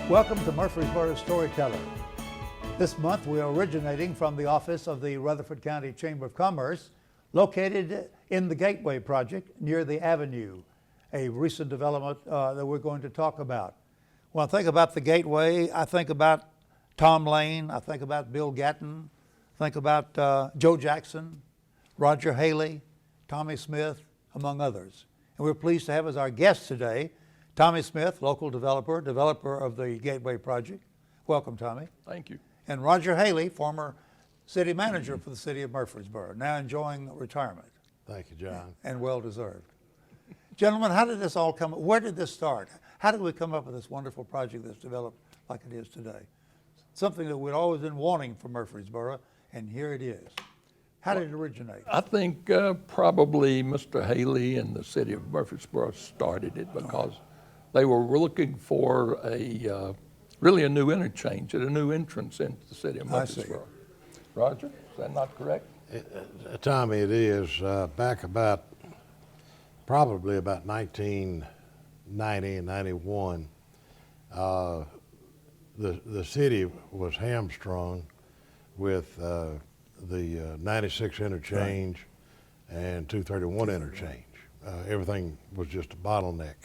Welcome to Murfreesboro Storytellers. This month we are originating from the office of the Rutherford County Chamber of Commerce, located in the Gateway Project near the Avenue, a recent development that we're going to talk about. When I think about the Gateway, I think about Tom Lane, I think about Bill Gatton, think about Joe Jackson, Roger Haley, Tommy Smith, among others. And we're pleased to have as our guest today Tommy Smith, local developer of the Gateway Project. Welcome, Tommy. Thank you. And Roger Haley, former city manager for the city of Murfreesboro, now enjoying retirement. Thank you, John. And well-deserved. Gentlemen, how did this all come? Where did this start? How did we come up with this wonderful project that's developed like it is today? Something that we'd always been wanting for Murfreesboro, and here it is. How did it originate? I think probably Mr. Haley and the city of Murfreesboro started it because they were looking for really a new interchange and a new entrance into the city of Murfreesboro. Roger, is that not correct? Tommy, it is. Back probably about 1990 and 91, the city was hamstrung with the 96 interchange and 231 interchange. Everything was just a bottleneck.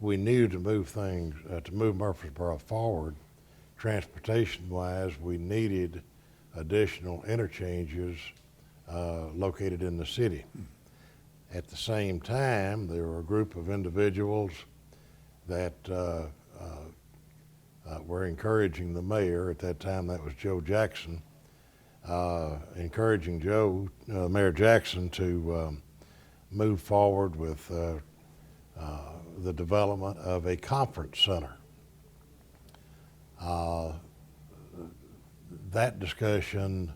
We knew to move things, to move Murfreesboro forward, transportation-wise, we needed additional interchanges located in the city. At the same time, there were a group of individuals that were encouraging the mayor, at that time that was Joe Jackson, encouraging Mayor Jackson to move forward with the development of a conference center. That discussion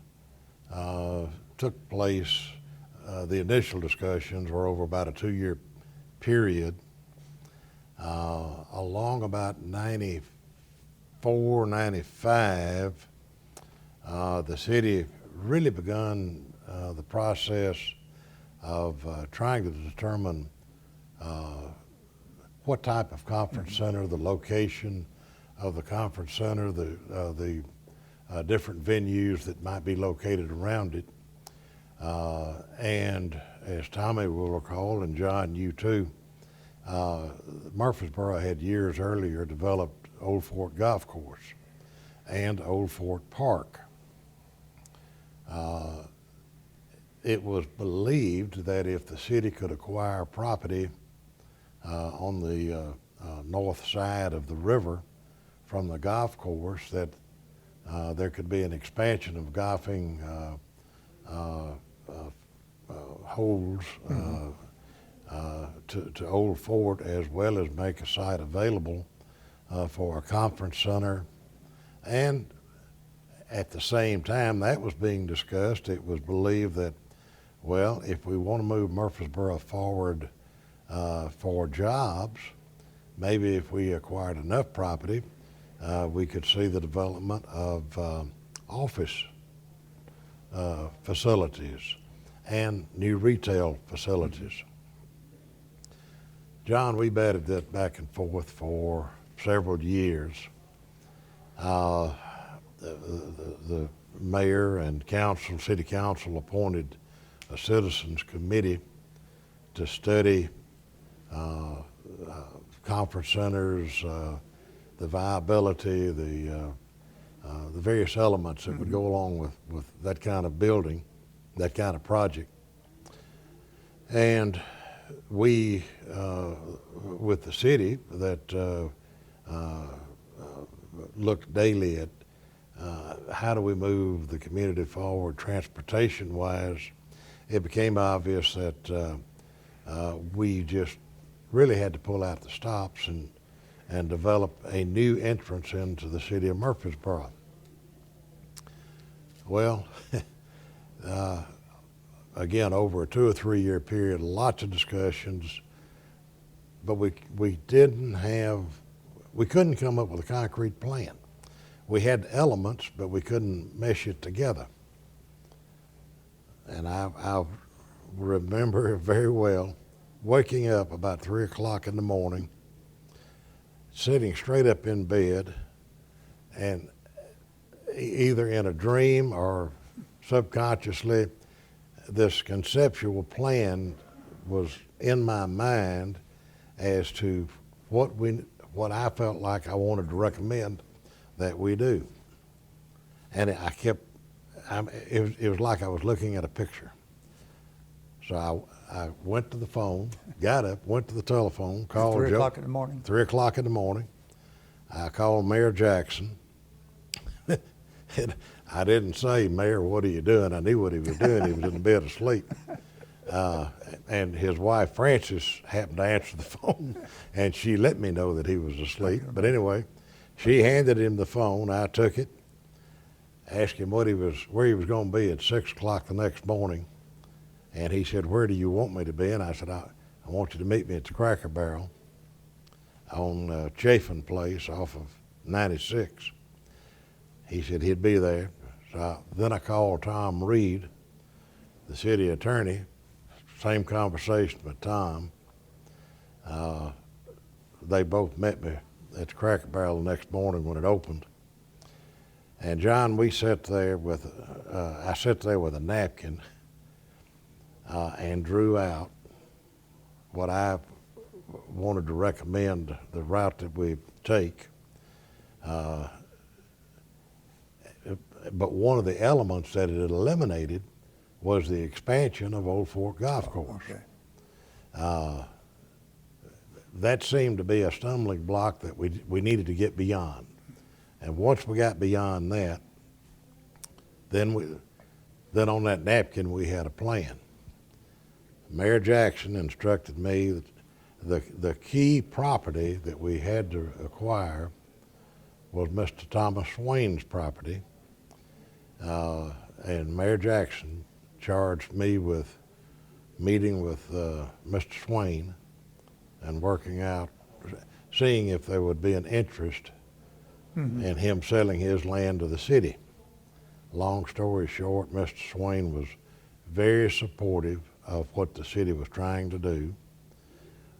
took place, the initial discussions were over about a 2-year period. Along about 94, 95, the city really begun the process of trying to determine what type of conference center, the location of the conference center, the different venues that might be located around it. And as Tommy will recall, and John, you too, Murfreesboro had years earlier developed Old Fort Golf Course and Old Fort Park. It was believed that if the city could acquire property on the north side of the river from the golf course, that there could be an expansion of golfing holes to Old Fort, as well as make a site available for a conference center. And at the same time that was being discussed, it was believed that, well, if we want to move Murfreesboro forward for jobs, maybe if we acquired enough property, we could see the development of office facilities and new retail facilities. John, we batted that back and forth for several years. The mayor and council, city council appointed a citizens committee to study conference centers, the viability, the various elements that would go along with that kind of building, that kind of project. And we, with the city, that looked daily at how do we move the community forward transportation-wise, it became obvious that we just really had to pull out the stops and develop a new entrance into the city of Murfreesboro. Well, again, over a 2 or 3 year period, lots of discussions, but we couldn't come up with a concrete plan. We had elements, but we couldn't mesh it together. And I remember very well waking up about 3 o'clock in the morning, sitting straight up in bed, and either in a dream or subconsciously, this conceptual plan was in my mind as to what I felt like I wanted to recommend that we do. And it was like I was looking at a picture. So I went to the phone, got up, went to the telephone, called 3 Joe. o'clock in the morning. 3 o'clock in the morning. I called Mayor Jackson. And I didn't say, Mayor, what are you doing? I knew what he was doing. He was in bed asleep. And his wife, Frances, happened to answer the phone, and she let me know that he was asleep. But anyway, she handed him the phone. I took it, asked him where he was going to be at 6 o'clock the next morning. And he said, where do you want me to be? And I said, I want you to meet me at the Cracker Barrel on Chafin Place off of 96. He said he'd be there. So then I called Tom Reed, the city attorney. Same conversation with Tom. They both met me at the Cracker Barrel the next morning when it opened. And John, I sat there with a napkin and drew out what I wanted to recommend, the route that we take. But one of the elements that it eliminated was the expansion of Old Fort Golf Course. Okay. That seemed to be a stumbling block that we needed to get beyond. And once we got beyond that, then on that napkin we had a plan. Mayor Jackson instructed me that the key property that we had to acquire was Mr. Thomas Swain's property. And Mayor Jackson charged me with meeting with Mr. Swain and working out, seeing if there would be an interest in him selling his land to the city. Long story short, Mr. Swain was very supportive of what the city was trying to do.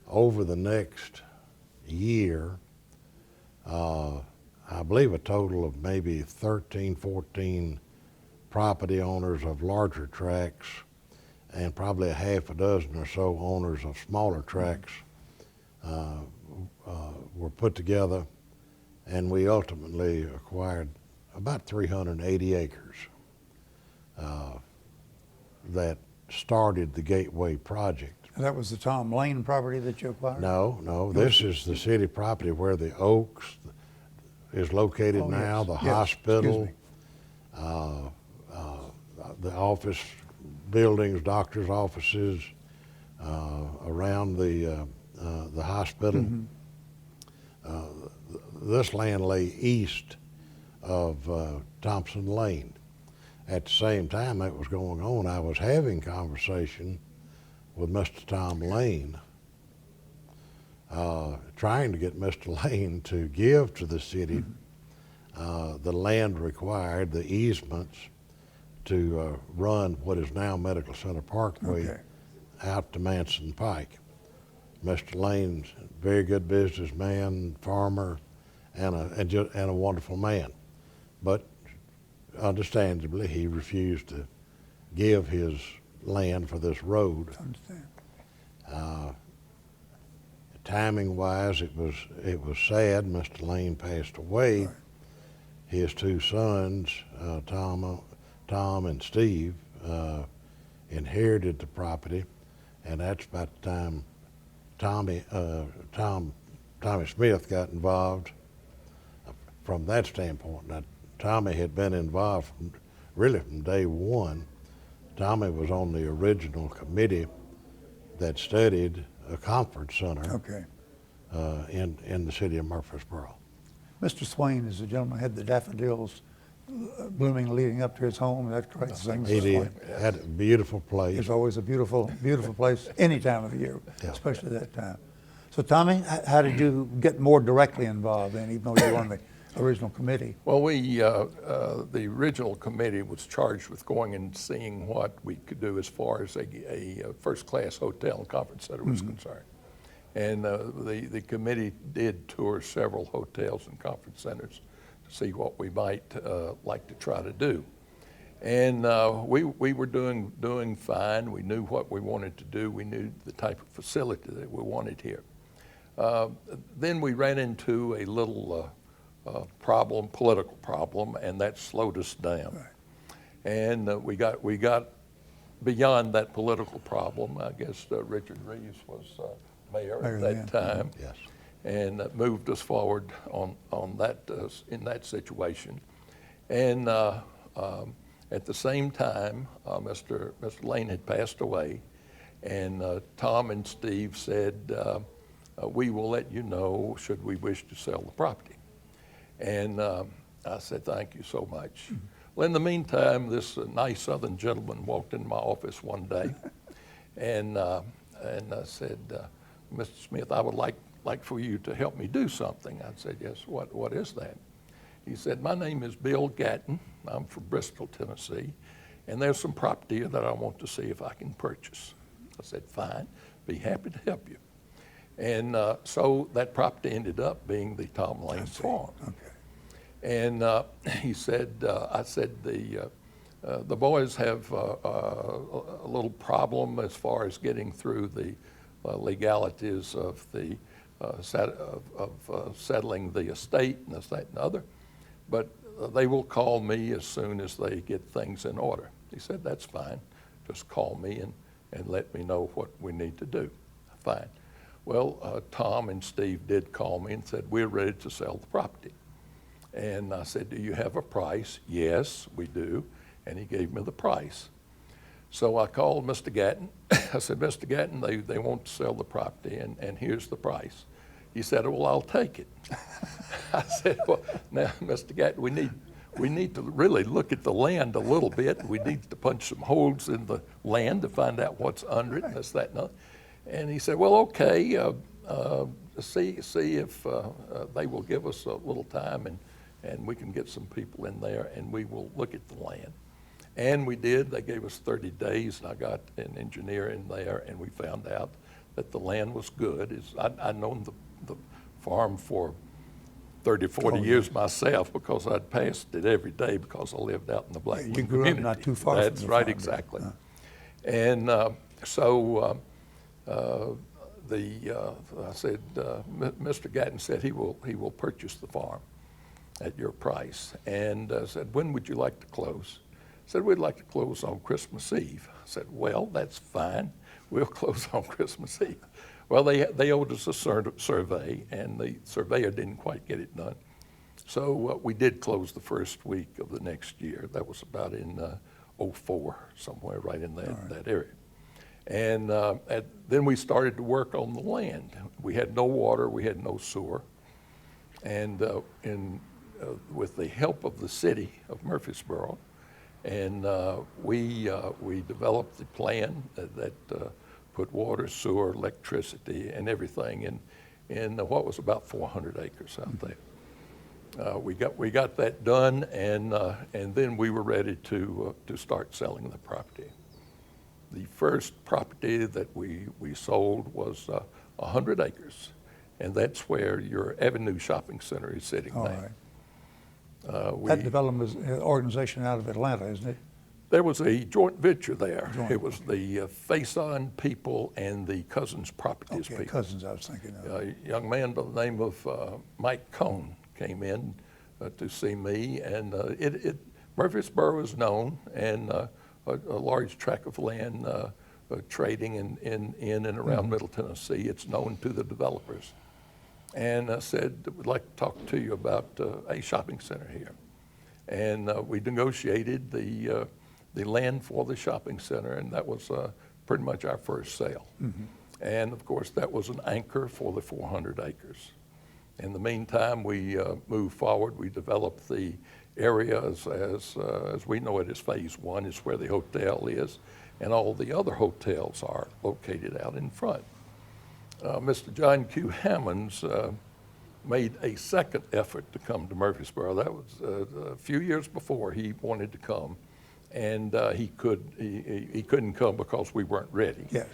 Over the next year, I believe a total of maybe 13, 14 property owners of larger tracts and probably a half a dozen or so owners of smaller tracts were put together, and we ultimately acquired about 380 acres that started the Gateway project. And that was the Tom Lane property that you acquired? No, this is the city property where the Oaks is located now, yes. the Yes. hospital, Excuse me. the office buildings, doctor's offices around the hospital. This land lay east of Thompson Lane. At the same time that was going on, I was having conversation with Mr. Tom Lane, trying to get Mr. Lane to give to the city the land required, the easements, to run what is now Medical Center Parkway out to Manson Pike. Mr. Lane's a very good businessman, farmer, and a wonderful man. But understandably, he refused to give his land for this road. I understand. Timing-wise, it was sad. Mr. Lane passed away. Right. His two sons, Tom and Steve, inherited the property, and that's about the time Tommy Smith got involved. From that standpoint, now Tommy had been involved really from day one. Tommy was on the original committee that studied a conference center in the city of Murfreesboro. Mr. Swain is the gentleman who had the daffodils blooming leading up to his home. Is that correct? He did. Had a beautiful place. It's always a beautiful, beautiful place any time of the year, especially that time. So Tommy, how did you get more directly involved then, even though you were on the original committee? Well, the original committee was charged with going and seeing what we could do as far as a first-class hotel and conference center was concerned. And the committee did tour several hotels and conference centers to see what we might like to try to do. And we were doing fine. We knew what we wanted to do. We knew the type of facility that we wanted here. Then we ran into a little political problem, and that slowed us down. Right. And we got beyond that political problem. I guess Richard Reeves was mayor at that time. Yes. And moved us forward on that in that situation. And at the same time, Mr. Lane had passed away, and Tom and Steve said, we will let you know should we wish to sell the property. And I said, thank you so much. Mm-hmm. Well, in the meantime, this nice Southern gentleman walked into my office one day, and I said, Mr. Smith, I would like for you to help me do something. I said, yes, what is that? He said, my name is Bill Gatton. I'm from Bristol, Tennessee, and there's some property that I want to see if I can purchase. I said, fine, be happy to help you. And so that property ended up being the Tom Lane farm. Okay. And he said, I said, the boys have a little problem as far as getting through the legalities of the settling the estate and this, that, and the other, but they will call me as soon as they get things in order. He said, that's fine. Just call me and let me know what we need to do. Fine. Well, Tom and Steve did call me and said, we're ready to sell the property. And I said, do you have a price? Yes, we do. And he gave me the price. So I called Mr. Gatton. I said, Mr. Gatton, they want to sell the property, and here's the price. He said, well, I'll take it. I said, well, now, Mr. Gatton, we need to really look at the land a little bit. We need to punch some holes in the land to find out what's under it, and this, that, and other. And he said, well, okay, see if they will give us a little time, and we can get some people in there, and we will look at the land. And we did. They gave us 30 days, and I got an engineer in there, and we found out that the land was good. I'd known the farm for 30, 40 years myself because I'd passed it every day because I lived out in the Black You grew community. up not too far That's from the right, farm. exactly. Huh. And so I said, Mr. Gatton said he will purchase the farm at your price. And I said, when would you like to close? I said, we'd like to close on Christmas Eve. I said, well, that's fine. We'll close on Christmas Eve. Well, they owed us a survey, and the surveyor didn't quite get it done. So we did close the first week of the next year. That was about in '04, somewhere right in that area. And then we started to work on the land. We had no water, we had no sewer. And with the help of the city of Murfreesboro, and we developed the plan that put water, sewer, electricity, and everything in what was about 400 acres out there. We got that done, and then we were ready to start selling the property. The first property that we sold was 100 acres, and that's where your Avenue Shopping Center is sitting All now. right. That development is an organization out of Atlanta, isn't it? There was a joint venture there. Joint It was the Faison people and the Cousins Properties Okay, people. Cousins, I was thinking of. A young man by the name of Mike Cohn came in to see me, and Murfreesboro is known, and a large tract of land trading in and around Middle Tennessee. It's known to the developers. And I said, we'd like to talk to you about a shopping center here. And we negotiated the land for the shopping center, and that was pretty much our first sale. Mm-hmm. And of course, that was an anchor for the 400 acres. In the meantime, we moved forward. We developed the area as we know it as Phase 1, is where the hotel is, and all the other hotels are located out in front. Mr. John Q. Hammonds made a second effort to come to Murfreesboro. That was a few years before he wanted to come, and he couldn't come because we weren't ready. Yes.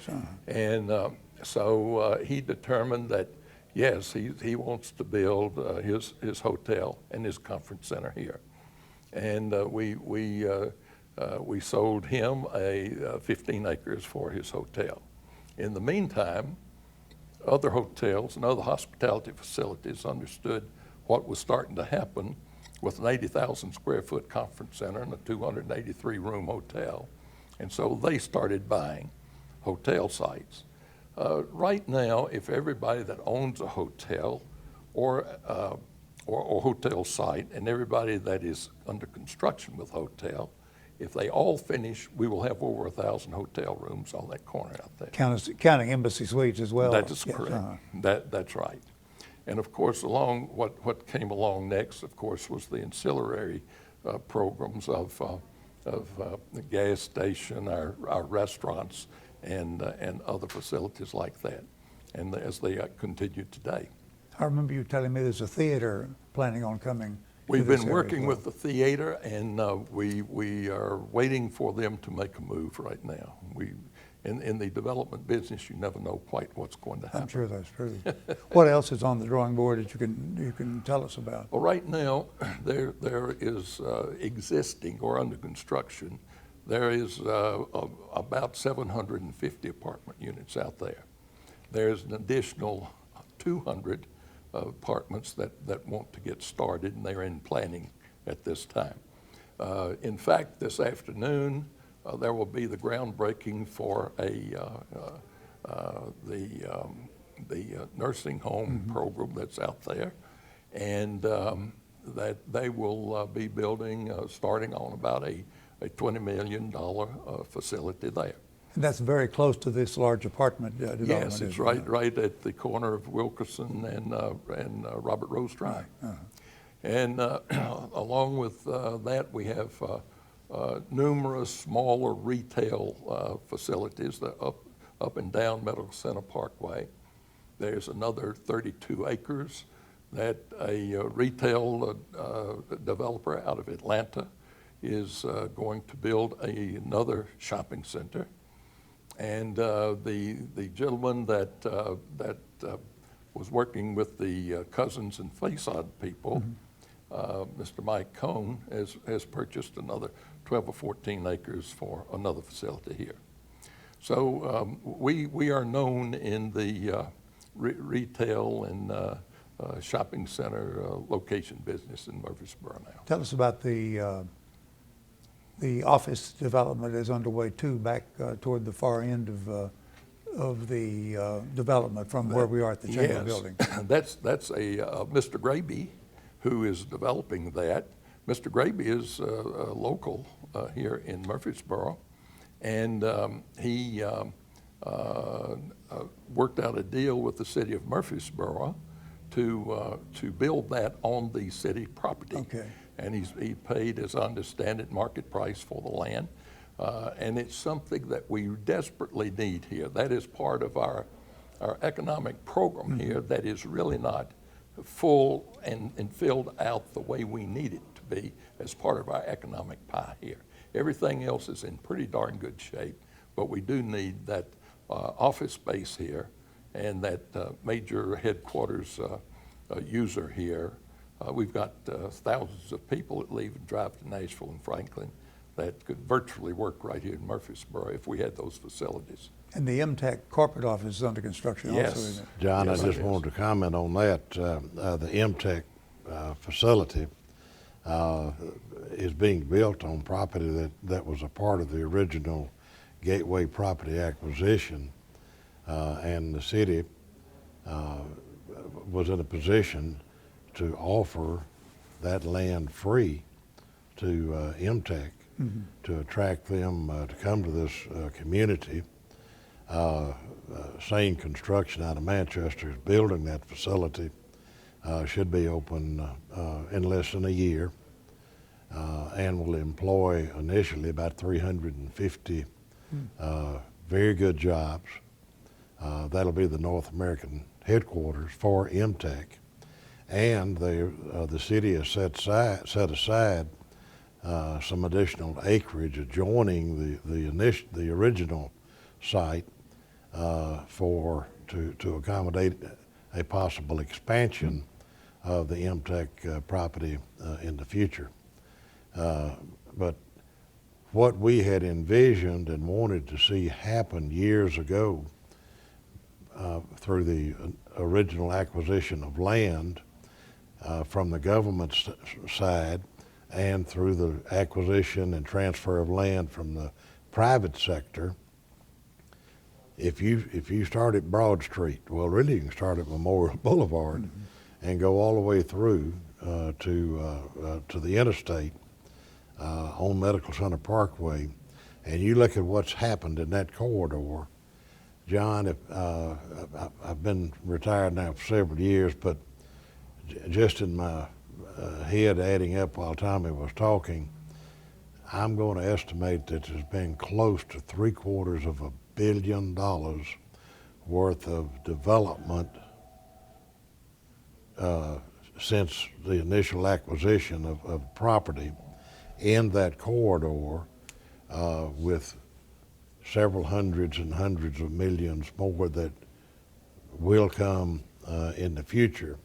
So he determined that, yes, he wants to build his hotel and his conference center here. And we sold him 15 acres for his hotel. In the meantime, other hotels and other hospitality facilities understood what was starting to happen with an 80,000 square foot conference center and a 283 room hotel. And so they started buying hotel sites. Right now, if everybody that owns a hotel or hotel site and everybody that is under construction with hotel, if they all finish, we will have over 1,000 hotel rooms on that corner out there. Counting Embassy Suites as well. That is Yes, correct. uh-huh. That's right. And of course, what came along next, of course, was the ancillary programs of the gas station, our restaurants, and other facilities like that, and as they continue today. I remember you telling me there's a theater planning on coming. We've to this been area working as well. with the theater, and we are waiting for them to make a move right now. In the development business, you never know quite what's going to happen. I'm sure that's true. What else is on the drawing board that you can tell us about? Well, right now, there is existing or under construction, there is about 750 apartment units out there. There's an additional 200 apartments that want to get started, and they're in planning at this time. In fact, this afternoon, there will be the groundbreaking for the nursing home program that's out there, and that they will be building, starting on about a $20 million facility there. And that's very close to this large apartment development. Yes, it's isn't it? right at the corner of Wilkerson and Robert Rose Drive. Uh-huh. And along with that, we have numerous smaller retail facilities that up and down Medical Center Parkway. There's another 32 acres that a retail developer out of Atlanta is going to build another shopping center. And the gentleman that was working with the Cousins and Faisad people, Mr. Mike Cohn, has purchased another 12 or 14 acres for another facility here. So we are known in the retail and shopping center location business in Murfreesboro now. Tell us about the office development is underway too, back toward the far end of the development from where we are at the Chamber Yes. building. That's a Mr. Graby who is developing that. Mr. Graby is local here in Murfreesboro, and he worked out a deal with the city of Murfreesboro to build that on the city property. Okay. And he paid, as I understand it, market price for the land. And it's something that we desperately need here. That is part of our economic program here that is really not full and filled out the way we need it to be as part of our economic pie here. Everything else is in pretty darn good shape, but we do need that office space here and that major headquarters user here. We've got thousands of people that leave and drive to Nashville and Franklin that could virtually work right here in Murfreesboro if we had those facilities. And the MTech corporate office is under construction also, Yes. isn't it? John, Yes, I just it is. wanted to comment on that. The MTech facility is being built on property that was a part of the original Gateway property acquisition, and the city was in a position to offer that land free to MTech to attract them to come to this community. Sane Construction out of Manchester is building that facility. Should be open in less than a year, and will employ initially about 350 very good jobs. That'll be the North American headquarters for MTech, and the city has set aside some additional acreage adjoining the original site to accommodate a possible expansion of the MTech property in the future. But what we had envisioned and wanted to see happen years ago through the original acquisition of land from the government side and through the acquisition and transfer of land from the private sector, if you start at Broad Street, well, really you can start at Memorial Boulevard and go all the way through to the interstate on Medical Center Parkway, and you look at what's happened in that corridor. John, I've been retired now for several years, but just in my head adding up while Tommy was talking, I'm going to estimate that there's been close to $750 million worth of development since the initial acquisition of property in that corridor, with several hundreds and hundreds of millions more that will come in the future.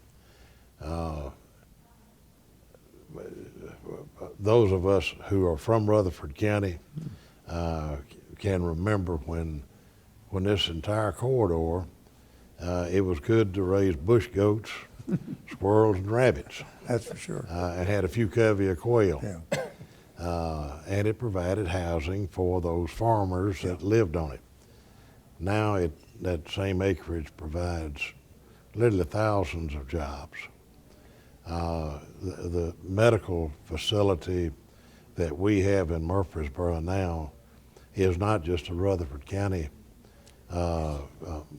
Those of us who are from Rutherford County can remember when this entire corridor, it was good to raise bush goats, squirrels, and rabbits. That's for sure. And had a few covey of quail. Yeah. And it provided housing for those farmers that lived on it. Now that same acreage provides literally thousands of jobs. The medical facility that we have in Murfreesboro now is not just a Rutherford County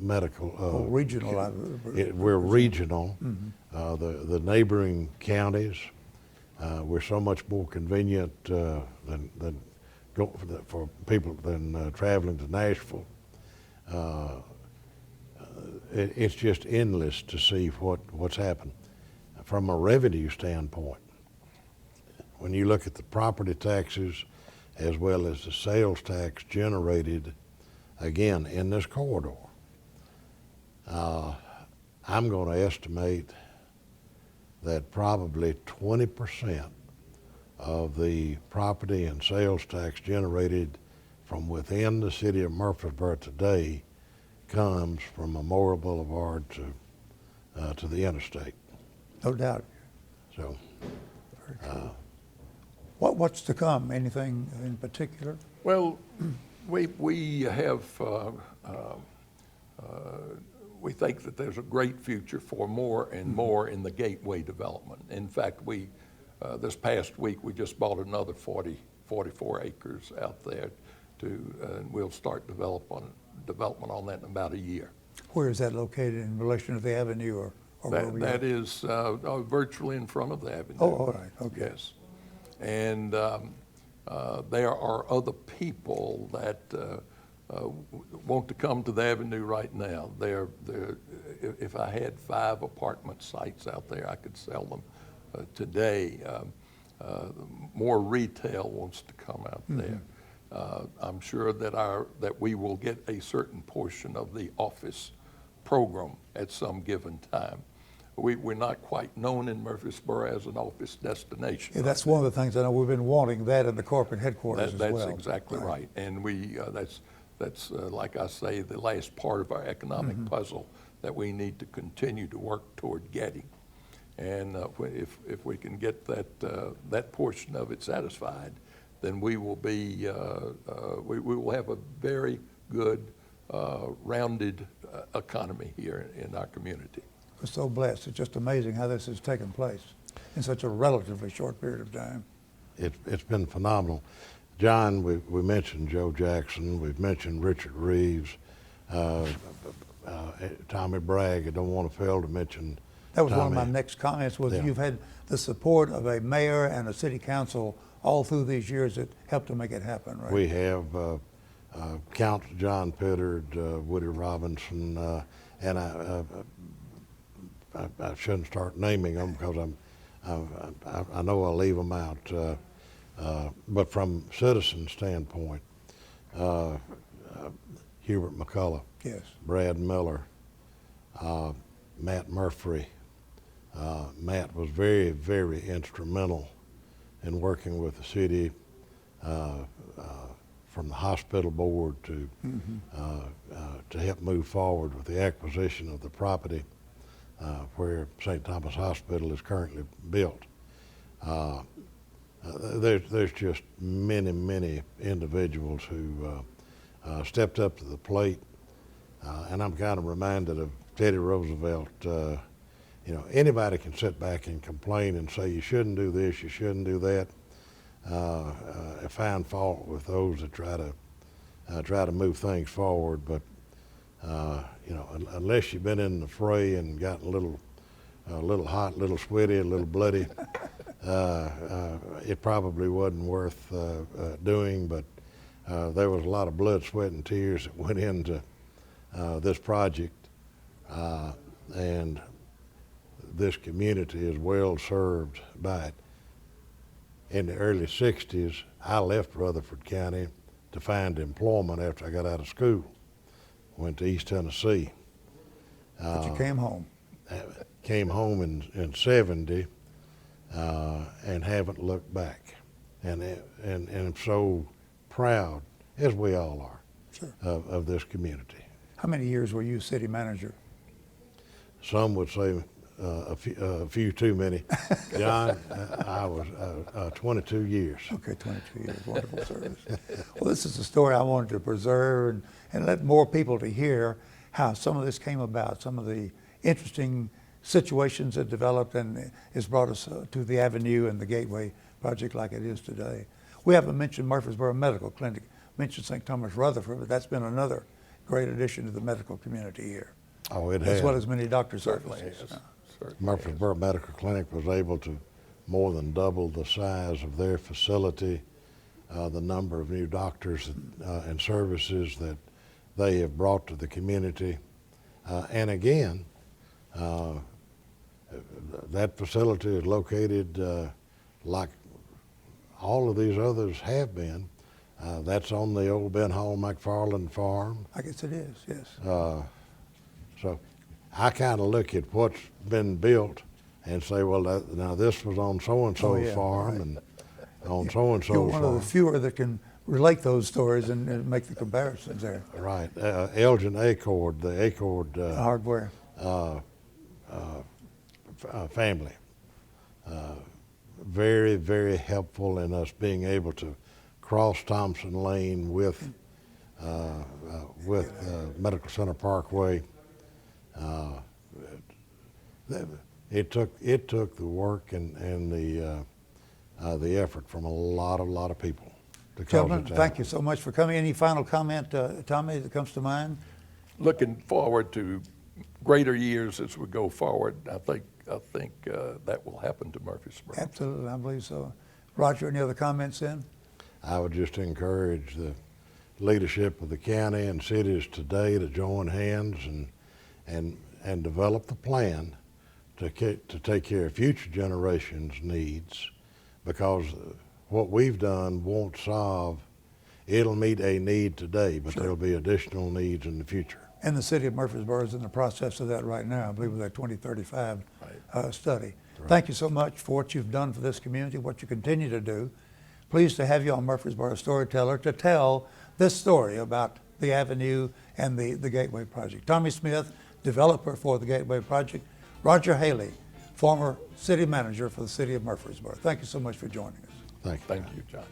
medical. Regional. We're regional. The neighboring counties, we're so much more convenient than for people than traveling to Nashville. It's just endless to see what's happened. From a revenue standpoint, when you look at the property taxes as well as the sales tax generated, again, in this corridor, I'm going to estimate that probably 20% of the property and sales tax generated from within the city of Murfreesboro today comes from Memorial Boulevard to the interstate. No doubt. So, What's to come? Anything in particular? Well, we have, we think that there's a great future for more and more in the gateway development. In fact, this past week, we just bought another 44 acres out there and we'll start development on that in about a year. Where is that located in relation to the avenue or where we That is virtually in front of the avenue. Oh, all right, okay. Yes. And there are other people that want to come to the avenue right now. If I had 5 apartment sites out there, I could sell them today. More retail wants to come out there. I'm sure that we will get a certain portion of the office program at some given time. We're not quite known in Murfreesboro as an office destination. Yeah, that's one of the things I know we've been wanting, that in the corporate headquarters as well. That's exactly right. And that's like I say, the last part of our economic puzzle that we need to continue to work toward getting. And if we can get that portion of it satisfied, then we will be we will have a very good rounded economy here in our community. We're so blessed. It's just amazing how this has taken place in such a relatively short period of time. It's been phenomenal. John, we mentioned Joe Jackson, we've mentioned Richard Reeves, Tommy Bragg. I don't want to fail to mention That was Tommy. one of my next comments was Yeah. you've had the support of a mayor and a city council all through these years that helped to make it happen, right? We have Council John Pittard, Woody Robinson, and I shouldn't start naming them because I know I'll leave them out. But from citizen standpoint, Hubert McCullough, Yes. Brad Miller, Matt Murphy. Matt was very, very instrumental in working with the city, from the hospital board to help move forward with the acquisition of the property where St. Thomas Hospital is currently built. There's just many, many individuals who stepped up to the plate, and I'm kind of reminded of Teddy Roosevelt. Anybody can sit back and complain and say you shouldn't do this, you shouldn't do that. Find fault with those that try to move things forward, but unless you've been in the fray and gotten a little hot, a little sweaty, a little bloody, it probably wasn't worth doing. But there was a lot of blood, sweat, and tears that went into this project, and this community is well served by it. In the early 60s, I left Rutherford County to find employment after I got out of school. Went to East Tennessee. But you came home. Came home in 70 and haven't looked back. And I'm so proud, as we all are, Sure. of this community. How many years were you city manager? Some would say a few too many. John, I was 22 years. Okay, 22 years, wonderful service. Well, this is a story I wanted to preserve and let more people to hear how some of this came about, some of the interesting situations that developed and has brought us to the Avenue and the Gateway project like it is today. We haven't mentioned Murfreesboro Medical Clinic, mentioned St. Thomas Rutherford, but that's been another great addition to the medical community here. Oh, it has. As well as many doctor Certainly services. is. Certainly Murfreesboro Medical Clinic was able to more than double the size of their facility, the number of new doctors and services that they have brought to the community. And again, that facility is located like all of these others have been. That's on the old Ben Hall McFarland farm. I guess it is, yes. So I kind of look at what's been built and say, well, now this was on so-and-so's farm, right. and on so-and-so's You're farm. one of the fewer that can relate those stories and make the comparisons there. Right. Elgin ENCORE, the ENCORE Hardware. family. Very, very helpful in us being able to cross Thompson Lane with Medical Center Parkway. It took the work and the effort from a lot of people to cause Gentlemen, it to thank happen. you so much for coming. Any final comment, Tommy, that comes to mind? looking forward to greater years as we go forward. I think that will happen to Murfreesboro. Absolutely, I believe so. Roger, any other comments then? I would just encourage the leadership of the county and cities today to join hands and develop the plan to take care of future generations' needs, because what we've done won't solve. It'll meet a need today, but there'll be additional needs in the future. And the city of Murfreesboro is in the process of that right now, I believe with that 2035 study. Right. Thank you so much for what you've done for this community, what you continue to do. Pleased to have you on Murfreesboro Storyteller to tell this story about the Avenue and the Gateway Project. Tommy Smith, developer for the Gateway Project. Roger Haley, former city manager for the city of Murfreesboro. Thank you so much for joining us. Thank you. Thank you, John.